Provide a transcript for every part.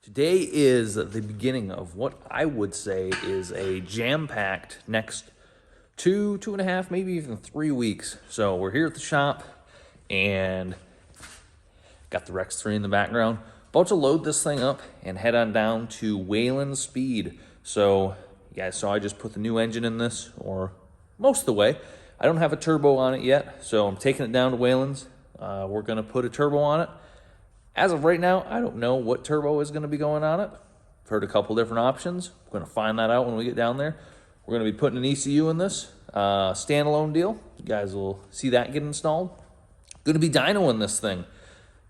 Today is the beginning of what I would say is a jam-packed next 2.5, maybe even 3 weeks. So we're here at the shop and got the Rex 3 in the background. About to load this thing up and head on down to Whalen Speed. So you guys saw I just put the new engine in this, or most of the way. I don't have a turbo on it yet, so I'm taking it down to Whalen's. We're gonna put a turbo on it. As of right now, I don't know what turbo is gonna be going on it. I've heard a couple different options. We're gonna find that out when we get down there. We're gonna be putting an ECU in this, standalone deal. You guys will see that get installed. Gonna be dynoing this thing.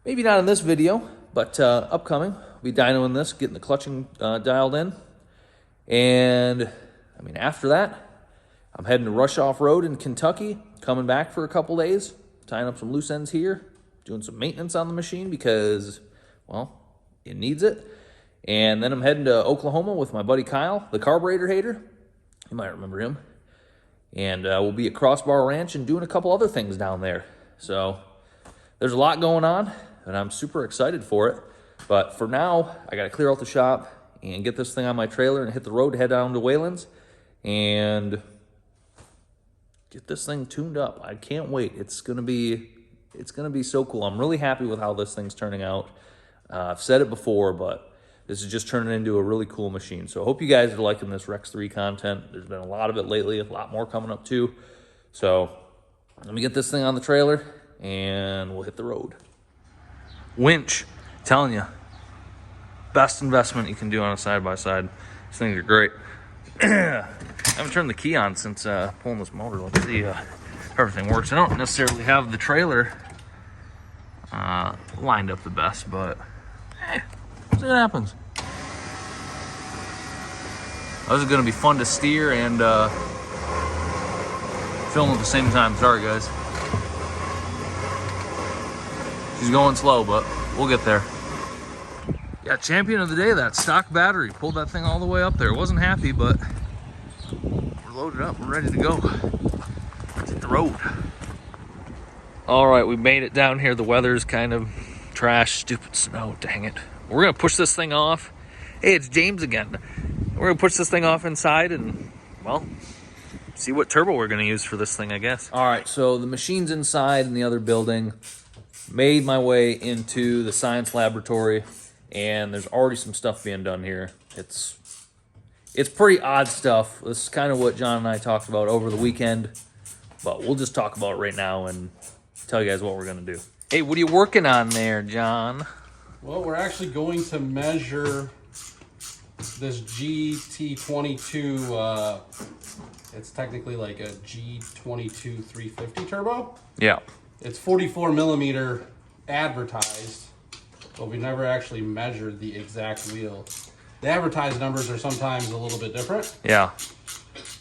Maybe not in this video, but upcoming. We'll be dynoing this, getting the clutching dialed in. And I mean, after that, I'm heading to Rush Off Road in Kentucky, coming back for a couple days, tying up some loose ends here, doing some maintenance on the machine because, well, it needs it. And then I'm heading to Oklahoma with my buddy Kyle, the carburetor hater. You might remember him. And we'll be at Crossbar Ranch and doing a couple other things down there. So there's a lot going on, and I'm super excited for it. But for now, I got to clear out the shop and get this thing on my trailer and hit the road to head down to Whalen's and get this thing tuned up. I can't wait. It's gonna be so cool. I'm really happy with how this thing's turning out. I've said it before, but this is just turning into a really cool machine. So I hope you guys are liking this Rex 3 content. There's been a lot of it lately, a lot more coming up too. So let me get this thing on the trailer and we'll hit the road. Winch, telling you, best investment you can do on a side-by-side. These things are great. I haven't turned the key on since pulling this motor. Let's see if everything works. I don't necessarily have the trailer lined up the best, but hey, see what happens. This is going to be fun to steer and film at the same time. Sorry, guys. She's going slow, but we'll get there. Yeah, champion of the day, that stock battery. Pulled that thing all the way up there. Wasn't happy, but we're loaded up. We're ready to go. Let's hit the road. All right, we made it down here. The weather's kind of trash, stupid snow, dang it. We're gonna push this thing off. Hey, it's James again. We're gonna push this thing off inside and, well, see what turbo we're gonna use for this thing, I guess. All right, so the machine's inside in the other building. Made my way into the science laboratory. And there's already some stuff being done here. It's pretty odd stuff. This is kind of what John and I talked about over the weekend, but we'll just talk about it right now and tell you guys what we're gonna do. Hey, what are you working on there, John? Well, we're actually going to measure this GT22. It's technically like a G22 350 turbo. Yeah. It's 44 millimeter advertised, but we never actually measured the exact wheel. The advertised numbers are sometimes a little bit different. Yeah.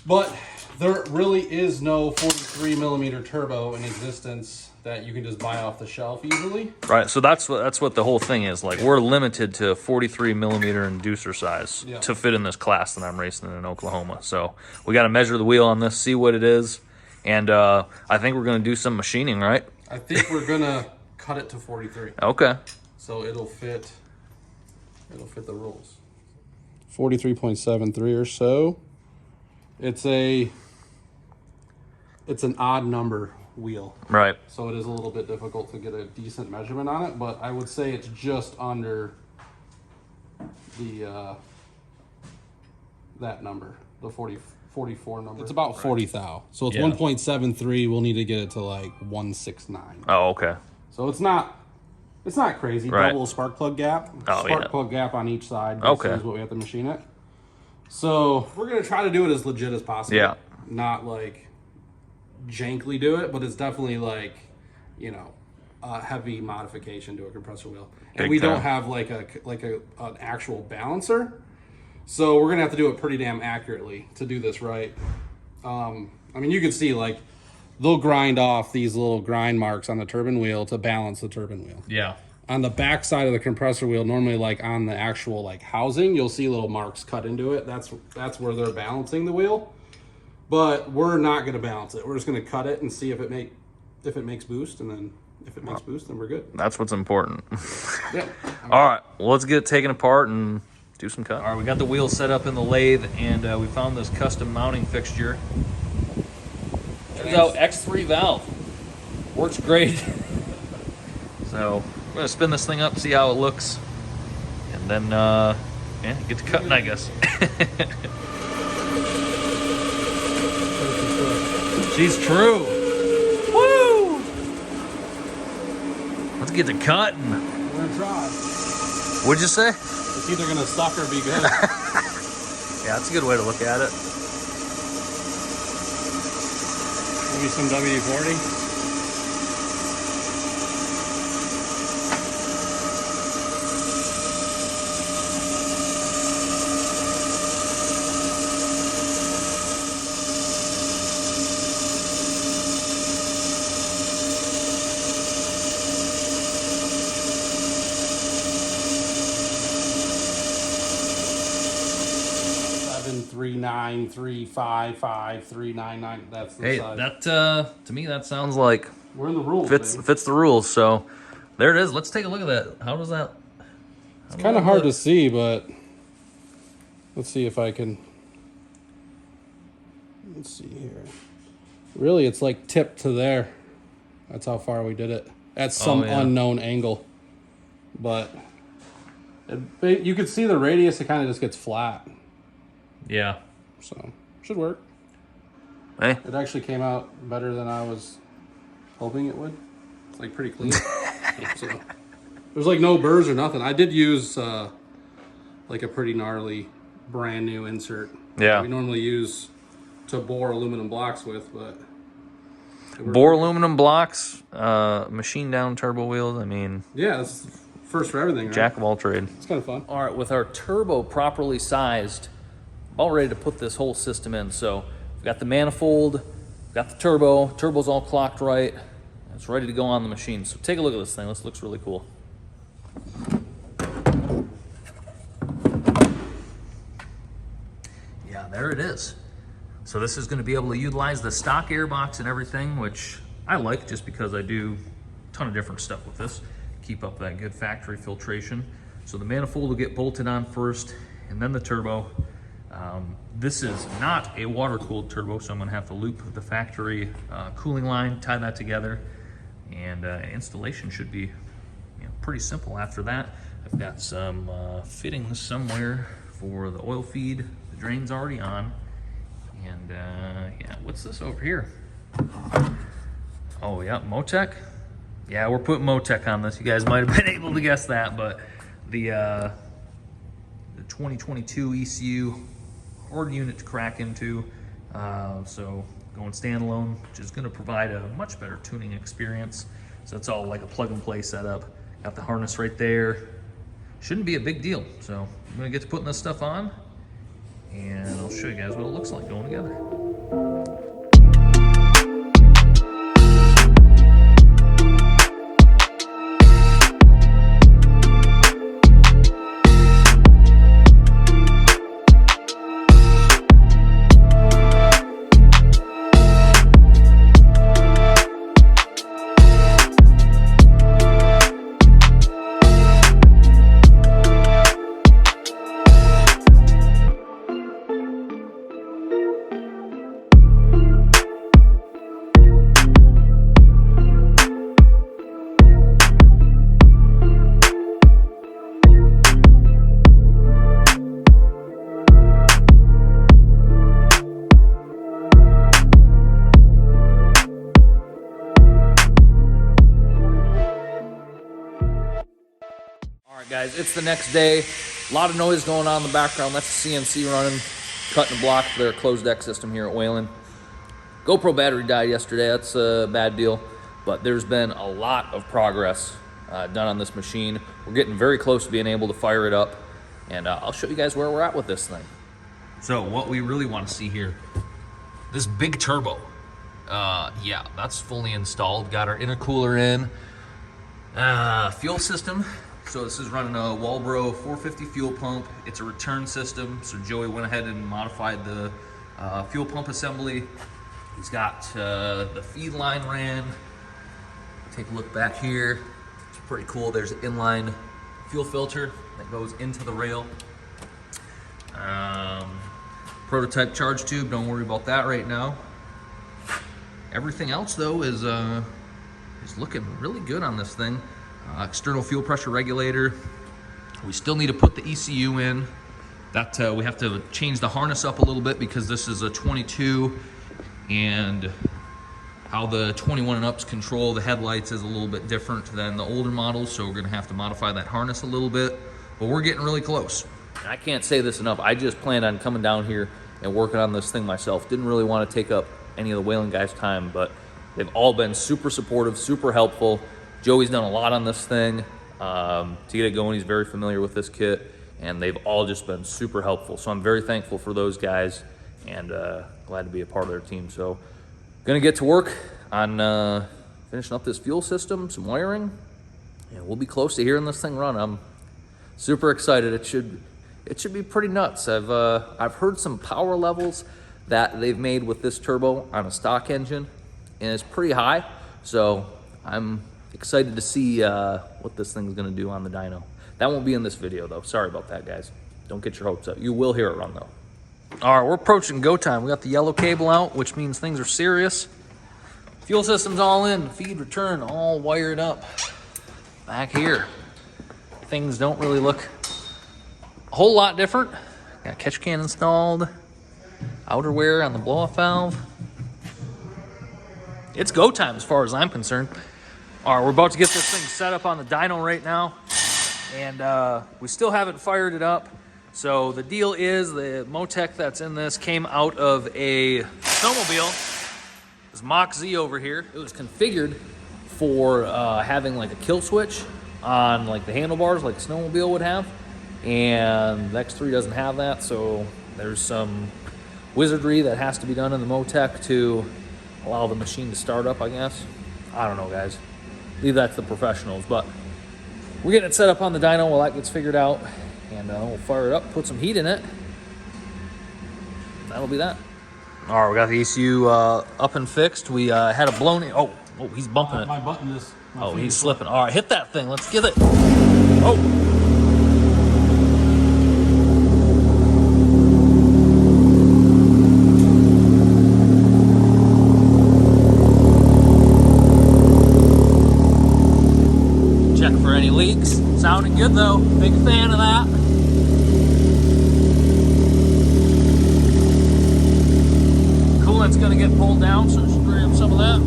But there really is no 43 millimeter turbo in existence that you can just buy off the shelf easily. Right, so that's what the whole thing is. Like, we're limited to 43 millimeter inducer size to fit in this class that I'm racing in Oklahoma. So we got to measure the wheel on this, see what it is. And I think we're going to do some machining, right? I think we're going to cut it to 43. Okay. So it'll fit the rules. 43.73 or so. It's an odd number wheel. Right. So it is a little bit difficult to get a decent measurement on it, but I would say it's just under the that number, the 44 number. It's about 40 thou. So it's 1.73. We'll need to get it to like 169. Oh, okay. So it's not crazy. Right. Double spark plug gap. Oh, spark plug gap on each side. Okay. Is what we have to machine it. So we're going to try to do it as legit as possible. Yeah. Not like jankly do it, but it's definitely like, you know, a heavy modification to a compressor wheel. And we don't have like an actual balancer. So we're going to have to do it pretty damn accurately to do this right. I mean, you can see like they'll grind off these little grind marks on the turbine wheel to balance the turbine wheel. Yeah. On the back side of the compressor wheel, normally like on the actual like housing, you'll see little marks cut into it. That's where they're balancing the wheel. But we're not going to balance it. We're just going to cut it and see if it makes boost, and then If it makes boost, then we're good. That's what's important. Yeah. All right, well, let's get it taken apart and do some cut. All right, we got the wheels set up in the lathe, and we found this custom mounting fixture. Turns out X3 valve. Works great. So we're gonna spin this thing up, see how it looks, and then yeah, get to cutting, I guess. She's true. Woo! Let's get to cutting. We're gonna try. What'd you say? It's either gonna suck or be good. Yeah, that's a good way to look at it. Maybe some WD-40. Three nine three five five 399. That's the size. That to me that sounds like we're in the rules. Fits the rules. So there it is. Let's take a look at that. How does that? It's kind of hard to see, but let's see if I can. Let's see here. Really, it's like tipped to there. That's how far we did it at some unknown angle. But you could see the radius. It kind of just gets flat. Yeah. So, should work. Hey. It actually came out better than I was hoping it would. It's like pretty clean. So, there's like no burrs or nothing. I did use like a pretty gnarly brand new insert. Yeah. We normally use to bore aluminum blocks with, but bore aluminum blocks, machine down turbo wheels. I mean, yeah, that's first for everything, right? Jack of all trade. It's kind of fun. All right, with our turbo properly sized, all ready to put this whole system in. So we've got the manifold, got the turbo. Turbo's all clocked right. It's ready to go on the machine. So take a look at this thing. This looks really cool. Yeah, there it is. So this is going to be able to utilize the stock airbox and everything, which I like just because I do a ton of different stuff with this. Keep up that good factory filtration. So the manifold will get bolted on first, and then the turbo. This is not a water-cooled turbo, so I'm going to have to loop the factory cooling line, tie that together, and installation should be pretty simple after that. I've got some fittings somewhere for the oil feed. The drain's already on. And yeah, what's this over here? Oh yeah, MoTeC. Yeah, we're putting MoTeC on this. You guys might have been able to guess that, but the 2022 ECU, hard unit to crack into. So going standalone, which is going to provide a much better tuning experience. So it's all like a plug and play setup. Got the harness right there. Shouldn't be a big deal. So I'm going to get to putting this stuff on, and I'll show you guys what it looks like going together. Guys, it's the next day. A lot of noise going on in the background. That's the CNC running, cutting a block for their closed deck system here at Whalen. GoPro battery died yesterday. That's a bad deal, but there's been a lot of progress done on this machine. We're getting very close to being able to fire it up, and I'll show you guys where we're at with this thing. So what we really want to see here, this big turbo. Yeah, that's fully installed. Got our intercooler in. Fuel system. So this is running a Walbro 450 fuel pump. It's a return system. So Joey went ahead and modified the fuel pump assembly. He's got the feed line ran. Take a look back here. It's pretty cool. There's an inline fuel filter that goes into the rail. Prototype charge tube, don't worry about that right now. Everything else though is looking really good on this thing. External fuel pressure regulator. We still need to put the ECU in. That we have to change the harness up a little bit because this is a 22, and how the 21 and ups control the headlights is a little bit different than the older models, so we're gonna have to modify that harness a little bit, but we're getting really close. I can't say this enough. I just planned on coming down here and working on this thing myself. Didn't really want to take up any of the Whalen guys' time, but they've all been super supportive, super helpful. Joey's done a lot on this thing to get it going. He's very familiar with this kit, and they've all just been super helpful. So I'm very thankful for those guys, and glad to be a part of their team. So gonna get to work on finishing up this fuel system, some wiring, and we'll be close to hearing this thing run. I'm super excited. It should be pretty nuts. I've heard some power levels that they've made with this turbo on a stock engine, and it's pretty high. So I'm excited to see what this thing's gonna do on the dyno. That won't be in this video though. Sorry about that, guys. Don't get your hopes up. You will hear it run though. All right, we're approaching go time. We got the yellow cable out, which means things are serious. Fuel system's all in, feed return all wired up. Back here, things don't really look a whole lot different. Got catch can installed, outer wear on the blow-off valve. It's go time as far as I'm concerned. All right, we're about to get this thing set up on the dyno right now, and we still haven't fired it up. So the deal is the MoTeC that's in this came out of a snowmobile. This Mach Z over here. It was configured for having like a kill switch on like the handlebars like a snowmobile would have. And the X3 doesn't have that, so there's some wizardry that has to be done in the MoTeC to allow the machine to start up, I guess. I don't know, guys. Leave that to the professionals, but we're getting it set up on the dyno while that gets figured out, and we'll fire it up, put some heat in it. That'll be that. All right, we got the ECU up and fixed. We had a blown... Oh, he's bumping it. My button is... Oh, he's slipping. All right, hit that thing. Let's get it. Oh. Check for any leaks. Sounding good though. Big fan of that. Coolant's gonna get pulled down, so spray up some of that.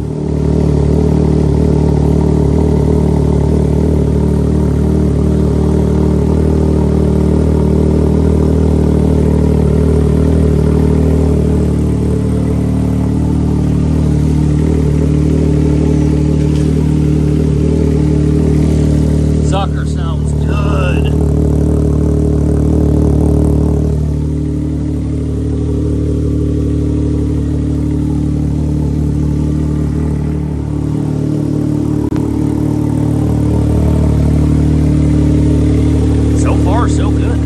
So good.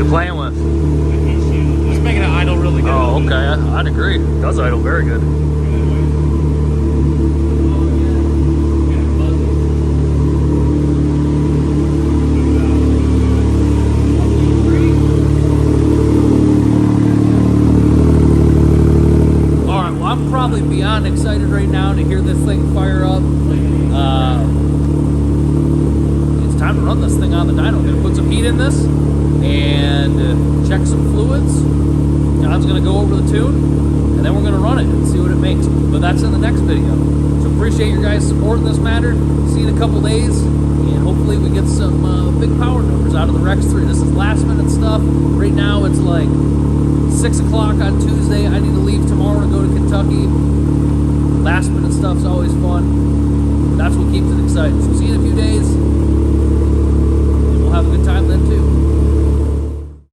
Playing with? Just making it idle really good. Oh, okay. I'd agree. It does idle very good. All right. Well, I'm probably beyond excited right now to hear this thing fire up. It's time to run this thing on the dyno. I'm gonna put some heat in this and check some fluids. John's gonna go over the tune, and then we're gonna run it and see what it makes. But that's in the next video. So appreciate your guys' support in this matter. See you in a couple days, and hopefully we get some big power numbers out of the Rex 3. This is last minute stuff. Right now it's like 6 o'clock on Tuesday. I need to leave tomorrow to go to Kentucky. Last minute stuff's always fun. That's what keeps it exciting. So see you in a few days, and we'll have a good time then.